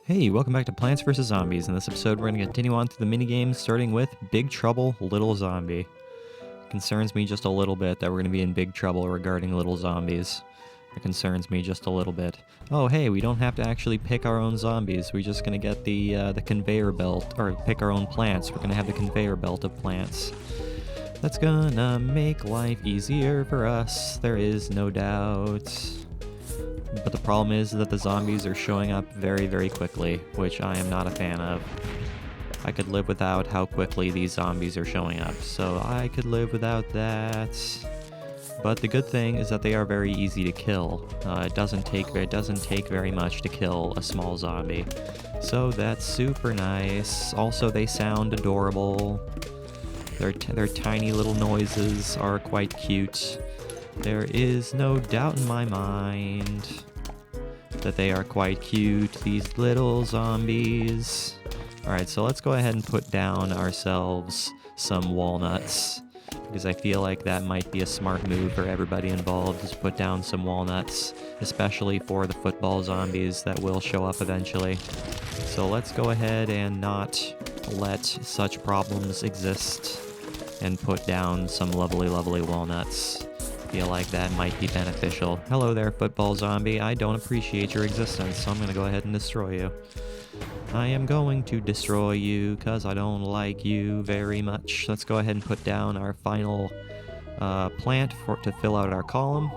Hey, welcome back to Plants vs. Zombies. In this episode, we're going to continue on through the minigames, starting with Big Trouble, Little Zombie. It concerns me just a little bit that we're going to be in big trouble regarding little zombies. It concerns me just a little bit. Oh, hey, we don't have to actually pick our own zombies. We're just going to get the conveyor belt, or pick our own plants. We're going to have the conveyor belt of plants. That's gonna make life easier for us, there is no doubt. But the problem is that the zombies are showing up very, very quickly, which I am not a fan of. I could live without how quickly these zombies are showing up, so I could live without that. But the good thing is that they are very easy to kill. It doesn't take very much to kill a small zombie, so that's super nice. Also, they sound adorable. Their tiny little noises are quite cute. There is no doubt in my mind that they are quite cute, these little zombies. Alright, so let's go ahead and put down ourselves some walnuts, because I feel like that might be a smart move for everybody involved, is to put down some walnuts, especially for the football zombies that will show up eventually. So let's go ahead and not let such problems exist and put down some lovely, lovely walnuts. Feel like that might be beneficial. Hello there, football zombie. I don't appreciate your existence, so I'm gonna go ahead and destroy you. I am going to destroy you because I don't like you very much. Let's go ahead and put down our final plant to fill out our column.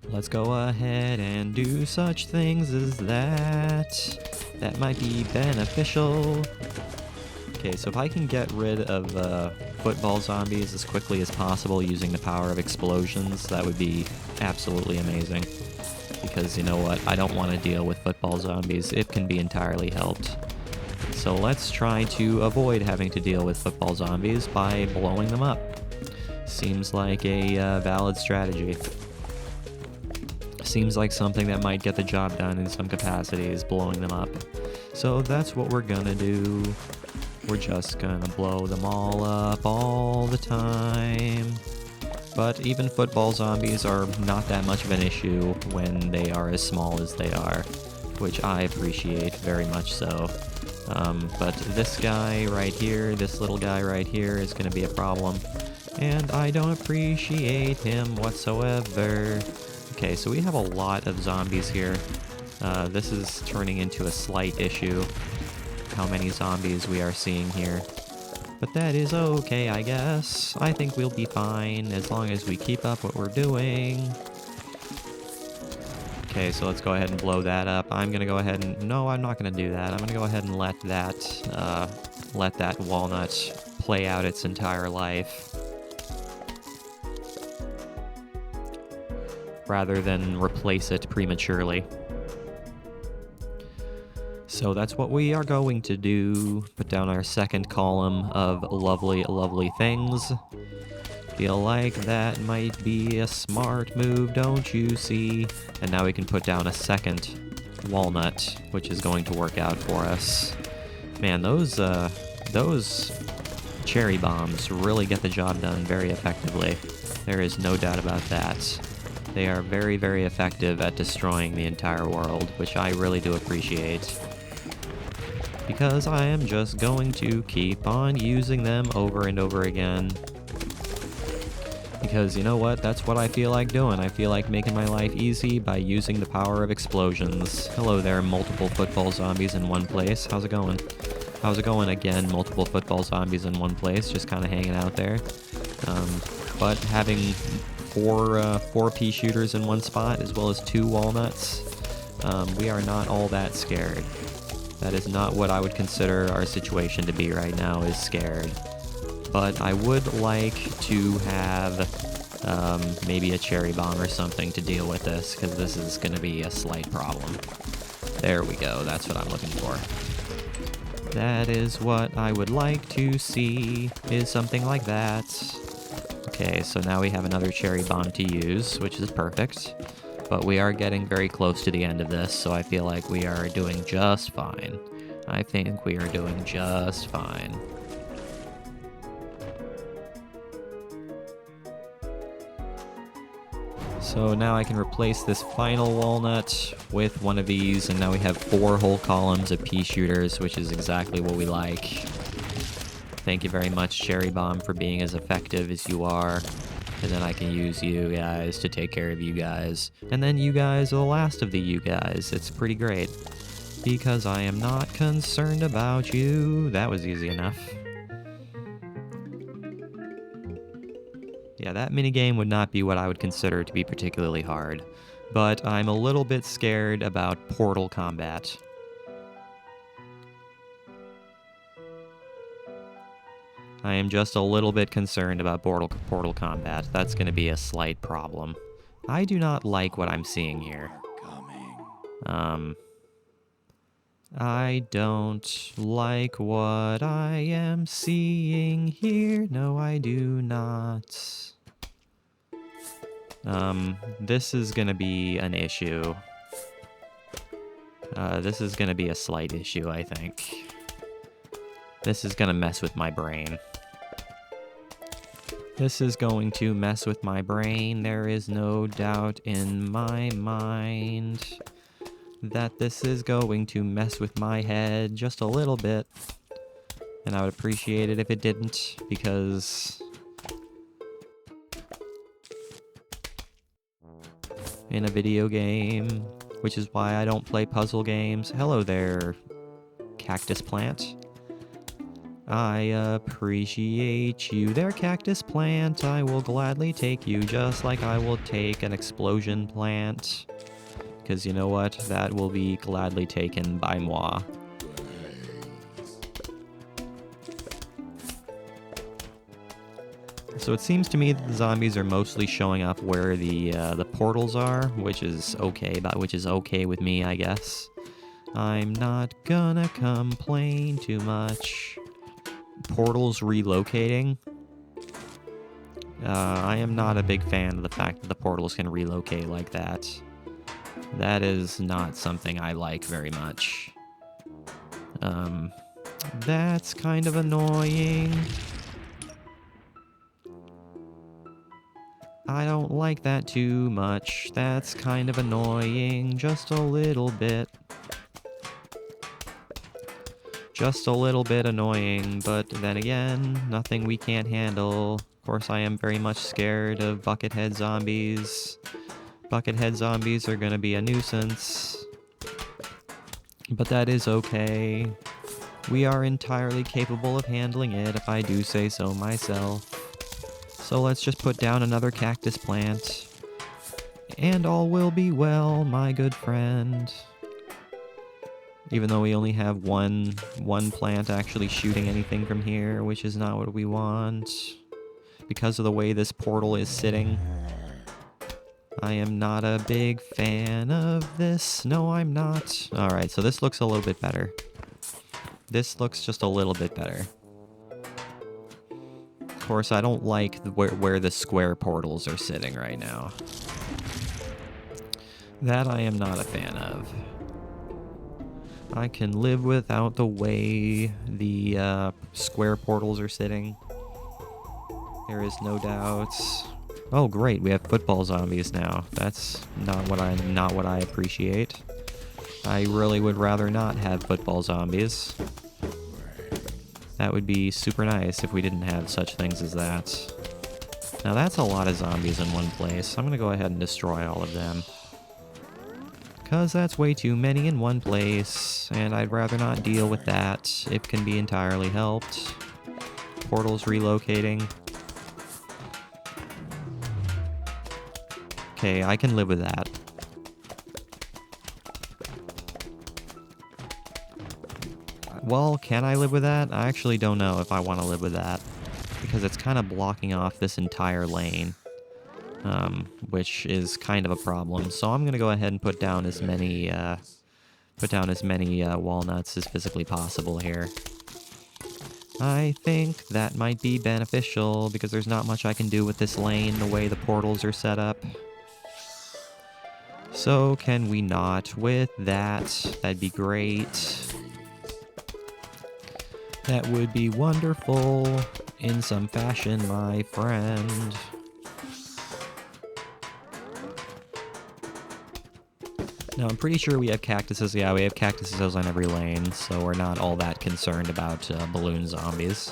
Let's go ahead and do such things as that. That might be beneficial. Okay, so if I can get rid of football zombies as quickly as possible using the power of explosions, that would be absolutely amazing. Because you know what, I don't want to deal with football zombies. It can be entirely helped. So let's try to avoid having to deal with football zombies by blowing them up. Seems like a valid strategy. Seems like something that might get the job done in some capacities, blowing them up. So that's what we're gonna do. We're just gonna blow them all up all the time. But even football zombies are not that much of an issue when they are as small as they are, which I appreciate very much so. But this guy right here, this little guy right here is gonna be a problem, and I don't appreciate him whatsoever. Okay, so we have a lot of zombies here. This is turning into a slight issue, how many zombies we are seeing here. But that is okay, I guess. I think we'll be fine as long as we keep up what we're doing. Okay, so let's go ahead and blow that up. I'm gonna go ahead and... No, I'm not gonna do that. I'm gonna go ahead and let that walnut play out its entire life, rather than replace it prematurely. So that's what we are going to do. Put down our second column of lovely, lovely things. Feel like that might be a smart move, don't you see? And now we can put down a second walnut, which is going to work out for us. Man, those cherry bombs really get the job done very effectively. There is no doubt about that. They are very, very effective at destroying the entire world, which I really do appreciate. Because I am just going to keep on using them over and over again. Because you know what, that's what I feel like doing. I feel like making my life easy by using the power of explosions. Hello there, multiple football zombies in one place. How's it going? How's it going again? Multiple football zombies in one place, just kind of hanging out there. But having four pea shooters in one spot, as well as 2 walnuts, we are not all that scared. That is not what I would consider our situation to be right now, is scared. But I would like to have maybe a cherry bomb or something to deal with this, because this is going to be a slight problem. There we go, that's what I'm looking for. That is what I would like to see, is something like that. Okay, so now we have another cherry bomb to use, which is perfect. But we are getting very close to the end of this, so I feel like we are doing just fine. I think we are doing just fine. So now I can replace this final walnut with one of these, and now we have 4 whole columns of pea shooters, which is exactly what we like. Thank you very much, Cherry Bomb, for being as effective as you are. And then I can use you guys to take care of you guys. And then you guys are the last of the you guys. It's pretty great. Because I am not concerned about you. That was easy enough. Yeah, that minigame would not be what I would consider to be particularly hard. But I'm a little bit scared about portal combat. I am just a little bit concerned about portal combat. That's going to be a slight problem. I do not like what I'm seeing here. I don't like what I am seeing here. No, I do not. This is gonna be an issue. This is gonna be a slight issue, I think. This is gonna mess with my brain. This is going to mess with my brain. There is no doubt in my mind that this is going to mess with my head just a little bit. And I would appreciate it if it didn't, because in a video game, which is why I don't play puzzle games. Hello there, cactus plant. I appreciate you there, cactus plant. I will gladly take you just like I will take an explosion plant. Because you know what? That will be gladly taken by moi. So it seems to me that the zombies are mostly showing up where the portals are, which is okay with me, I guess. I'm not gonna complain too much. Portals relocating. I am not a big fan of the fact that the portals can relocate like that. That is not something I like very much. That's kind of annoying. I don't like that too much. That's kind of annoying, just a little bit. Just a little bit annoying, but then again, nothing we can't handle. Of course, I am very much scared of Buckethead zombies. Buckethead zombies are gonna be a nuisance. But that is okay. We are entirely capable of handling it, if I do say so myself. So let's just put down another cactus plant. And all will be well, my good friend. Even though we only have one plant actually shooting anything from here, which is not what we want. Because of the way this portal is sitting. I am not a big fan of this. No, I'm not. Alright, so this looks a little bit better. This looks just a little bit better. Of course, I don't like where the square portals are sitting right now. That I am not a fan of. I can live without the way the square portals are sitting. There is no doubt. Oh great, we have football zombies now. That's not what I appreciate. I really would rather not have football zombies. That would be super nice if we didn't have such things as that. Now that's a lot of zombies in one place. I'm gonna go ahead and destroy all of them. Cause that's way too many in one place, and I'd rather not deal with that if it can be entirely helped. Portals relocating. Okay, I can live with that. Well, can I live with that? I actually don't know if I want to live with that, because it's kind of blocking off this entire lane. Which is kind of a problem. So I'm gonna go ahead and put down as many walnuts as physically possible here. I think that might be beneficial because there's not much I can do with this lane the way the portals are set up. So can we not with that? That'd be great. That would be wonderful in some fashion, my friend. Now, I'm pretty sure we have cactuses. Yeah, we have cactuses on every lane, so we're not all that concerned about balloon zombies,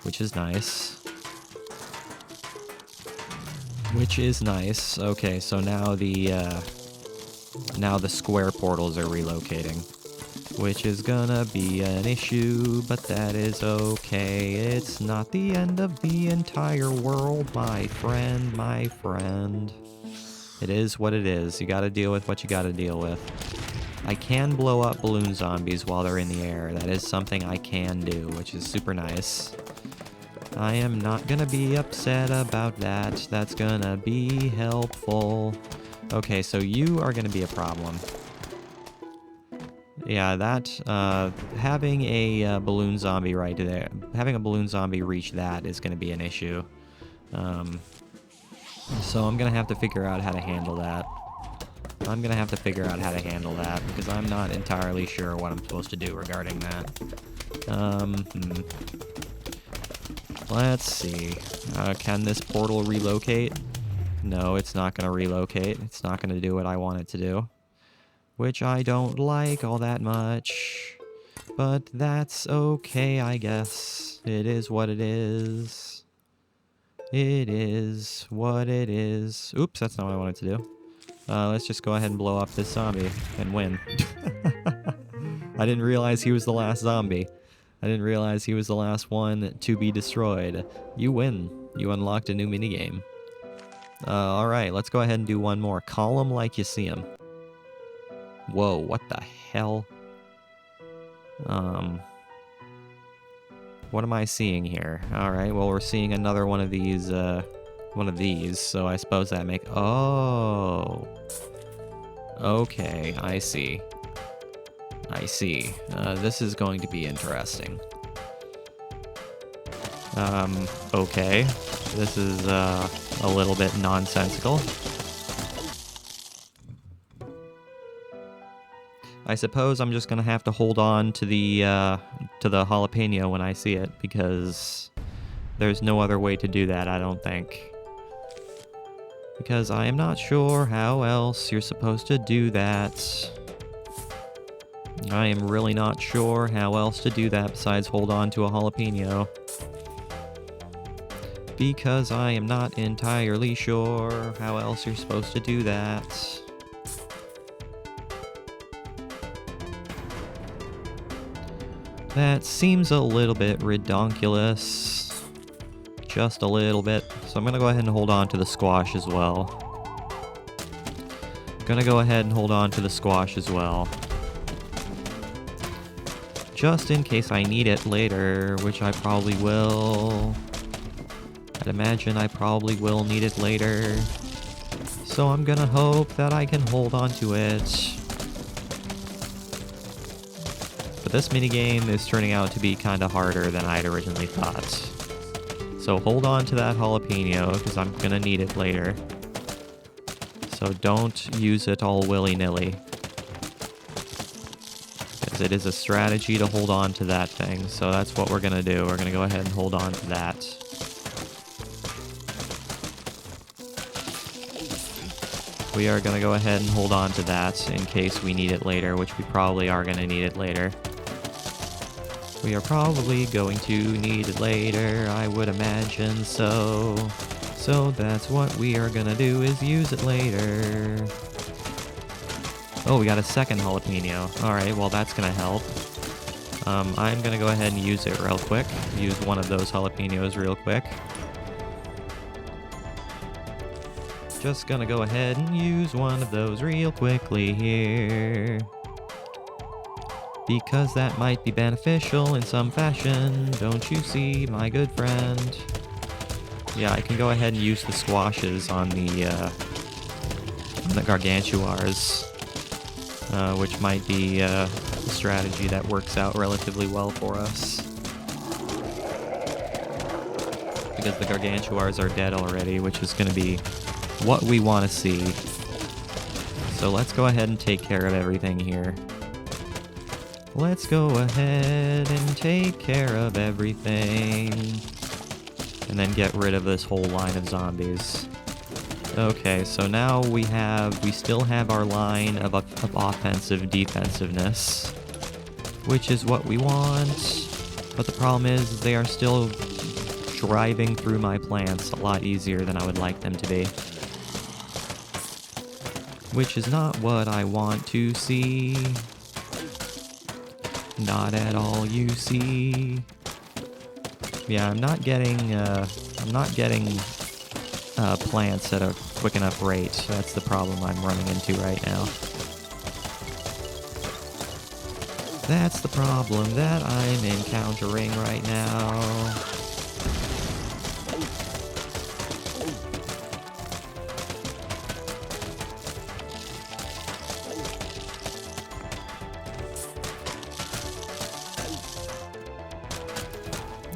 which is nice. Which is nice. Okay, so now the square portals are relocating, which is gonna be an issue, but that is okay. It's not the end of the entire world, my friend, my friend. It is what it is. You gotta deal with what you gotta deal with. I can blow up balloon zombies while they're in the air. That is something I can do, which is super nice. I am not gonna be upset about that. That's gonna be helpful. Okay, so you are gonna be a problem. Yeah, that, having a balloon zombie right there, having a balloon zombie reach that is gonna be an issue. So I'm gonna have to figure out how to handle that. Because I'm not entirely sure what I'm supposed to do regarding that. Let's see. Can this portal relocate? No, it's not gonna relocate. It's not gonna do what I want it to do. Which I don't like all that much. But that's okay, I guess. It is what it is. It is what it is. Oops, that's not what I wanted to do. Let's just go ahead and blow up this zombie and win. I didn't realize he was the last zombie. I didn't realize he was the last one to be destroyed. You win. You unlocked a new minigame. Alright, let's go ahead and do one more. Call him like you see him. Whoa, what the hell? What am I seeing here? Alright, well, we're seeing another one of these, so I suppose that oh. Okay, I see. This is going to be interesting. Okay. This is, a little bit nonsensical. I suppose I'm just gonna have to hold on to the jalapeno when I see it, because there's no other way to do that, I don't think. Because I am not sure how else you're supposed to do that. I am really not sure how else to do that besides hold on to a jalapeno. Because I am not entirely sure how else you're supposed to do that. That seems a little bit redonkulous. Just a little bit. So I'm gonna go ahead and hold on to the squash as well. Just in case I need it later, which I probably will. I'd imagine I probably will need it later. So I'm gonna hope that I can hold on to it. But this minigame is turning out to be kinda harder than I'd originally thought. So hold on to that jalapeno, because I'm gonna need it later. So don't use it all willy-nilly. Because it is a strategy to hold on to that thing, so that's what we're gonna do. We're gonna go ahead and hold on to that. We are gonna go ahead and hold on to that in case we need it later, which we probably are gonna need it later. We are probably going to need it later, I would imagine so. So that's what we are gonna do, is use it later. Oh, we got a second jalapeno. Alright, well that's gonna help. I'm gonna go ahead and use it real quick. Use one of those jalapenos real quick. Just gonna go ahead and use one of those real quickly here. Because that might be beneficial in some fashion, don't you see, my good friend? Yeah, I can go ahead and use the squashes on the gargantuars, which might be a strategy that works out relatively well for us. Because the gargantuars are dead already, which is going to be what we want to see. So let's go ahead and take care of everything here. Let's go ahead and take care of everything. And then get rid of this whole line of zombies. Okay, so now we still have our line of offensive defensiveness, which is what we want. But the problem is they are still driving through my plants a lot easier than I would like them to be. Which is not what I want to see. Not at all, you see. Yeah, I'm not getting plants at a quick enough rate. That's the problem I'm running into right now. That's the problem that I'm encountering right now.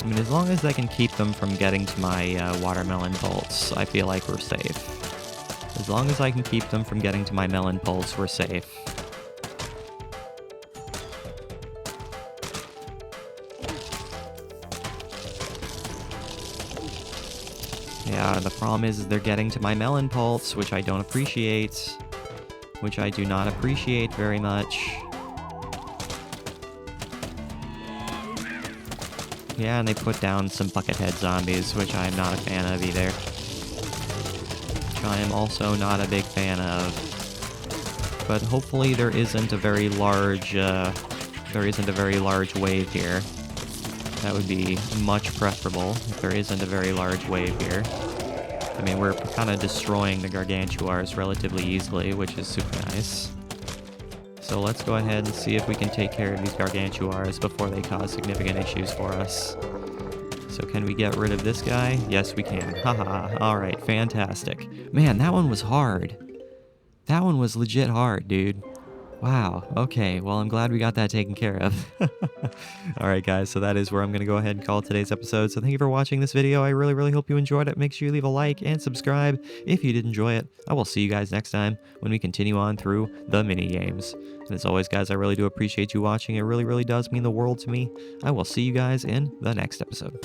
I mean, as long as I can keep them from getting to my watermelon bolts, I feel like we're safe. As long as I can keep them from getting to my melon bolts, we're safe. Yeah, the problem is they're getting to my melon pulse, which I don't appreciate. Which I do not appreciate very much. Yeah, and they put down some buckethead zombies, which I'm not a fan of either. Which I am also not a big fan of. But hopefully there isn't a very large wave here. That would be much preferable if there isn't a very large wave here. I mean, we're kind of destroying the gargantuars relatively easily, which is super nice. So let's go ahead and see if we can take care of these gargantuars before they cause significant issues for us. So can we get rid of this guy? Yes, we can. Haha. Alright, fantastic. Man, that one was hard. That one was legit hard, dude. Wow, okay, well I'm glad we got that taken care of. Alright guys, so that is where I'm going to go ahead and call today's episode. So thank you for watching this video. I really hope you enjoyed it. Make sure you leave a like and subscribe if you did enjoy it. I will see you guys next time when we continue on through the mini games. And as always guys, I really do appreciate you watching. It really does mean the world to me. I will see you guys in the next episode.